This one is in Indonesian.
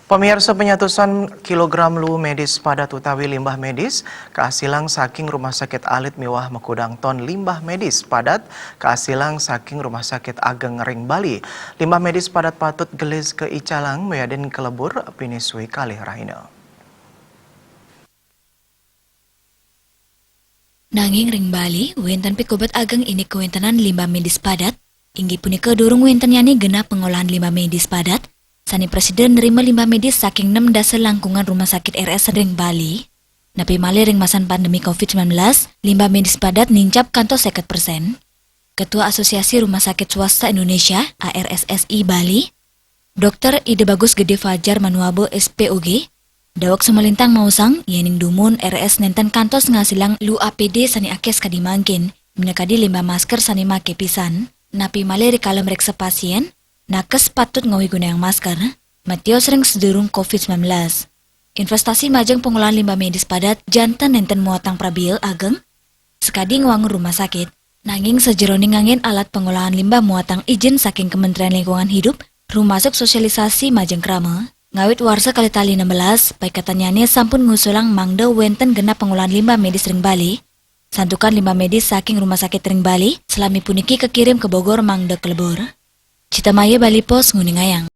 Pemirsa, penyatusan kilogram lu medis padat utawi limbah medis keasilang saking Rumah Sakit Alit Miwah Mekudang ton limbah medis padat keasilang saking Rumah Sakit Ageng Ring Bali. Limbah medis padat patut gelis ke Icalang meyaden kelebur pinisui kalih rahina. Nanging Ring Bali, wenten pikobat ageng ini kewentanan limbah medis padat, inggi punika durung wenten yani genap pengolahan limbah medis padat. Sani Presiden nerima limbah medis saking 6 dasar langkungan Rumah Sakit RS Ring Bali. Napi malih ring masan pandemi COVID-19, limbah medis padat nincap kantos 50%. Ketua Asosiasi Rumah Sakit Swasta Indonesia (ARSSI) Bali, Dr. Ide Bagus Gede Fajar Manuabo SPOG, dawak sumelintang mausang, yening dumun RS nenten kantos ngasilang lu APD sani akes kadimangkin, minakadi limbah masker sani make pisan, napi malih rikalem reksa pasien, nakes patut ngawi gunayang masker, matio sering sedurung COVID-19. Investasi majeng pengolahan limbah medis padat jantan nenten muatang prabil ageng, sekadi ngwangun rumah sakit, nanging sejeroning angin alat pengolahan limbah muatang izin saking Kementerian Lingkungan Hidup, rumasuk sosialisasi majeng krama, ngawit warsa kali tali 16, baik katanyane sampun ngusulang mangda wenten genap pengolahan limbah medis Ring Bali, santukan limbah medis saking Rumah Sakit Ring Bali, selami puniki kekirim ke Bogor mangda kelebur. Citamaya Bali Pos Nguningayang.